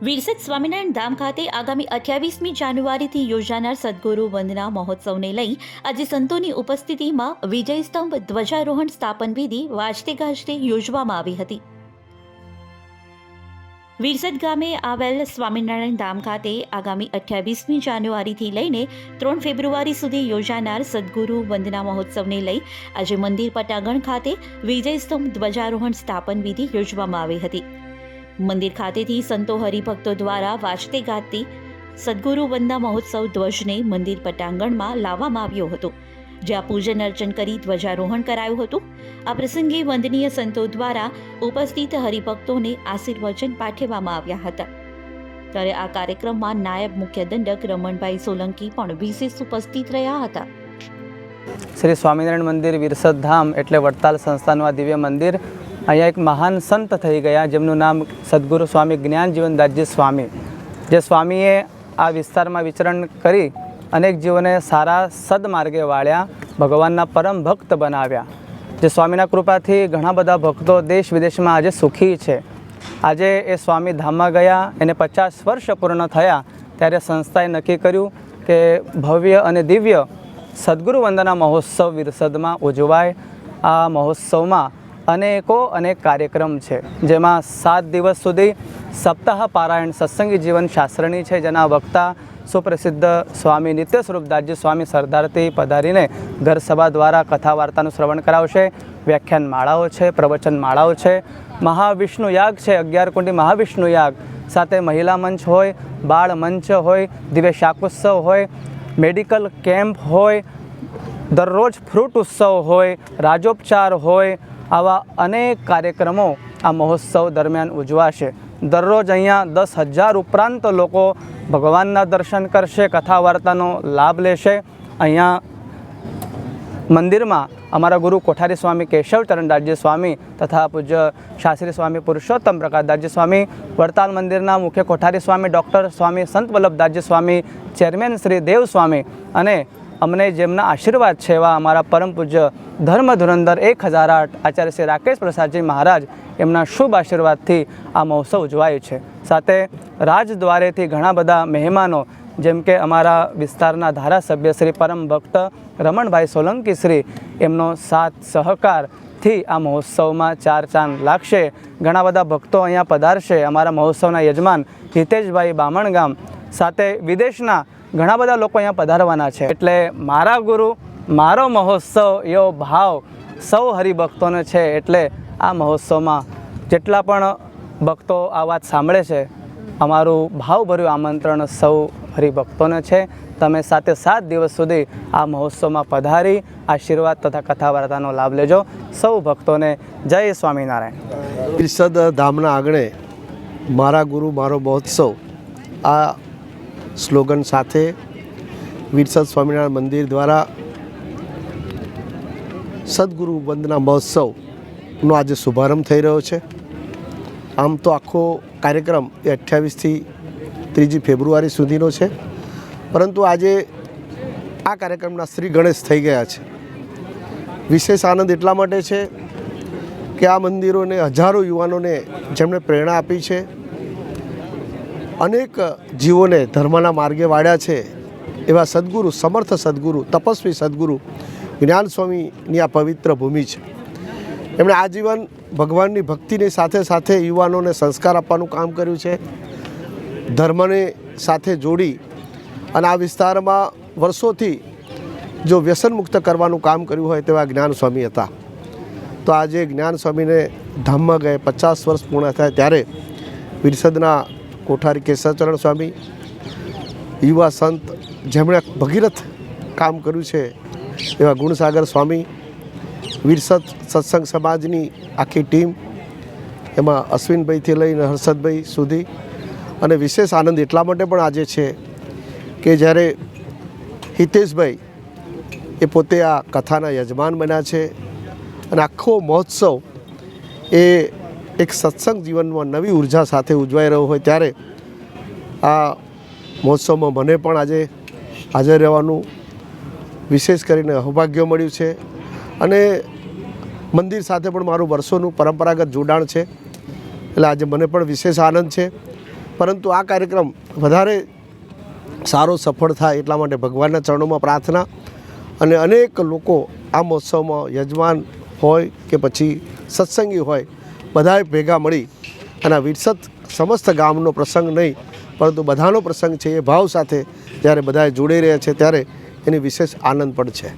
વિરસદ સ્વામિનારાયણ ધામ ખાતે આગામી 28મી જાન્યુઆરીથી યોજાનાર સદગુરુ વંદના મહોત્સવને લઈ આજે સંતોની ઉપસ્થિતિમાં વિજય સ્તંભ ધ્વજારોહણ સ્થાપન વિધિ વાજતે ગાજતે યોજવામાં આવી હતી। વિરસદ ગામે આવેલ સ્વામિનારાયણ ધામ ખાતે આગામી 28મી જાન્યુઆરીથી લઈને 3 ફેબ્રુઆરી સુધી યોજાનાર સદગુરુ વંદના મહોત્સવને લઈ આજે મંદિર પટાગણ ખાતે વિજય સ્તંભ ધ્વજારોહણ સ્થાપન વિધિ યોજવામાં આવી હતી। મંદિર ખાતેથી સંતો હરિભક્તો દ્વારા વાજતે ગાજતે સદગુરુ વંદના મહોત્સવ ધ્વજને મંદિર પટાંગણમાં લાવવામાં આવ્યો હતો, જ્યાં પૂજન અર્ચન કરી ધ્વજારોહણ કરાયું હતું। આ પ્રસંગે વંદનીય સંતો દ્વારા ઉપસ્થિત હરિભક્તોને આશીર્વચન પાઠવવામાં આવ્યા હતા। ત્યારે આ કાર્યક્રમમાં નાયબ મુખ્ય દંડક રમણભાઈ સોલંકી પણ વિશેષ ઉપસ્થિત રહ્યા હતા। શ્રી સ્વામિનારાયણ મંદિર વિરસદ ધામ એટલે વડતાલ સંસ્થાનું આ દિવ્ય મંદિર। અહીંયા એક મહાન સંત થઈ ગયા જેમનું નામ સદગુરુ સ્વામી જ્ઞાનજીવનદાસજી સ્વામી, જે સ્વામીએ આ વિસ્તારમાં વિચરણ કરી અનેક જીવોને સારા સદમાર્ગે વાળ્યા, ભગવાનના પરમ ભક્ત બનાવ્યા। જે સ્વામીના કૃપાથી ઘણા બધા ભક્તો દેશ વિદેશમાં આજે સુખી છે। આજે એ સ્વામી ધામમાં ગયા, એને 50 વર્ષ પૂર્ણ થયા, ત્યારે સંસ્થાએ નક્કી કર્યું કે ભવ્ય અને દિવ્ય સદગુરુ વંદના મહોત્સવ વિરસદમાં ઉજવાય। આ મહોત્સવમાં અનેક કાર્યક્રમ છે, જેમાં 7 દિવસ સુધી સપ્તાહ પારાયણ સત્સંગી જીવન શાસ્ત્રની છે, જેના વક્તા સુપ્રસિદ્ધ સ્વામી નિત્ય સ્વરૂપદાસજી સ્વામી સરદારથી પધારીને ઘર સભા દ્વારા કથા વાર્તાનું શ્રવણ કરાવશે। વ્યાખ્યાન માળાઓ છે, પ્રવચન માળાઓ છે, મહાવિષ્ણુ યાગ છે, 11 કુંડી મહાવિષ્ણુ યાગ, સાથે મહિલા મંચ હોય, બાળ મંચ હોય, દિવ્ય શાકોત્સવ હોય, મેડિકલ કેમ્પ હોય, દરરોજ ફ્રૂટ ઉત્સવ હોય, રાજોપચાર હોય, આવા અનેક કાર્યક્રમો આ મહોત્સવ દરમિયાન ઉજવાશે। દરરોજ અહીંયા 10,000 ઉપરાંત લોકો ભગવાનના દર્શન કરશે, કથા વાર્તાનો લાભ લેશે। અહીંયા મંદિરમાં અમારા ગુરુ કોઠારી સ્વામી કેશવચરણદાસજી સ્વામી તથા પૂજ્ય શાસ્ત્રી સ્વામી પુરુષોત્તમ પ્રકાશદાસજી સ્વામી, વડતાલ મંદિરના મુખ્ય કોઠારી સ્વામી ડૉક્ટર સ્વામી સંત વલ્લભદાસજી સ્વામી, ચેરમેન શ્રી દેવ સ્વામી અને અમને જેમના આશીર્વાદ છે એવા અમારા પરમ પૂજ્ય ધર્મ ધુરંધર 1008 આચાર્ય શ્રી રાકેશ પ્રસાદજી મહારાજ, એમના શુભ આશીર્વાદથી આ મહોત્સવ ઉજવાય છે। સાથે રાજદ્વારેથી ઘણા બધા મહેમાનો, જેમ કે અમારા વિસ્તારના ધારાસભ્ય શ્રી પરમ ભક્ત રમણભાઈ સોલંકી શ્રી, એમનો સાથ સહકારથી આ મહોત્સવમાં 4 ચાંદ લાગશે। ઘણા બધા ભક્તો અહીંયા પધારશે। અમારા મહોત્સવના યજમાન હિતેશભાઈ બામણગામ, સાથે વિદેશના ઘણા બધા લોકો અહીંયા પધારવાના છે। એટલે મારા ગુરુ મારો મહોત્સવ એવો ભાવ સૌ હરિભક્તોને છે। એટલે આ મહોત્સવમાં જેટલા પણ ભક્તો આ વાત સાંભળે છે, અમારું ભાવભર્યું આમંત્રણ સૌ હરિભક્તોને છે। તમે 7 દિવસ સુધી આ મહોત્સવમાં પધારી આશીર્વાદ તથા કથા વાર્તાનો લાભ લેજો। સૌ ભક્તોને જય સ્વામિનારાયણ। વિરસદ ધામના આંગણે મારા ગુરુ મારો મહોત્સવ આ સ્લોગન સાથે વિરસદ સ્વામિનારાયણ મંદિર દ્વારા સદગુરુ વંદના મહોત્સવનો આજે શુભારંભ થઈ રહ્યો છે। આમ તો આખો કાર્યક્રમ એ 28થી 3 ફેબ્રુઆરી સુધીનો છે, પરંતુ આજે આ કાર્યક્રમના શ્રી ગણેશ થઈ ગયા છે। વિશેષ આનંદ એટલા માટે છે કે આ મંદિરોને હજારો યુવાનોને જેમણે પ્રેરણા આપી છે, અનેક જીવોને ધર્મના માર્ગે વાળ્યા છે, એવા સદગુરુ, સમર્થ સદગુરુ, તપસ્વી સદગુરુ જ્ઞાન સ્વામીની આ પવિત્ર ભૂમિ છે। એમણે આજીવન ભગવાનની ભક્તિની સાથે સાથે યુવાનોને સંસ્કાર આપવાનું કામ કર્યું છે, ધર્મને સાથે જોડી અને આ વિસ્તારમાં વર્ષોથી જો વ્યસનમુક્ત કરવાનું કામ કર્યું હોય તેવા જ્ઞાન સ્વામી હતા। તો આજે જ્ઞાન સ્વામીને ધામમાં ગયે 50 વર્ષ પૂર્ણ થયા, ત્યારે વિરસદના કોઠારી કેશવચરણ સ્વામી, યુવા સંત જેમણે ભગીરથ કામ કર્યું છે એવા ગુણસાગર સ્વામી, વિરસદ સત્સંગ સમાજની આખી ટીમ, એમાં અશ્વિનભાઈથી લઈને હર્ષદભાઈ સુધી। અને વિશેષ આનંદ એટલા માટે પણ આજે છે કે જ્યારે હિતેશભાઈ એ પોતે આ કથાના યજમાન બન્યા છે અને આખો મહોત્સવ એ એક સત્સંગ જીવનમાં નવી ઉર્જા સાથે ઉજવાઈ રહ્યો હોય, ત્યારે આ મહોત્સવમાં મને પણ આજે હાજર રહેવાનું વિશેષ કરીને સૌભાગ્ય મળ્યું છે। અને મંદિર સાથે પણ મારું વર્ષોનું પરંપરાગત જોડાણ છે, એટલે આજે મને પણ વિશેષ આનંદ છે। પરંતુ આ કાર્યક્રમ વધારે સારો સફળ થાય એટલા માટે ભગવાનના ચરણોમાં પ્રાર્થના, અને અનેક લોકો આ મહોત્સવમાં યજમાન હોય કે પછી સત્સંગી હોય, બધાએ ભેગા મળી અને વિરસદ સમસ્ત ગામનો પ્રસંગ નહીં પરંતુ બધાનો પ્રસંગ છે એ ભાવ સાથે જ્યારે બધાએ જોડાઈ રહ્યા છે ત્યારે એની વિશેષ આનંદ પણ છે.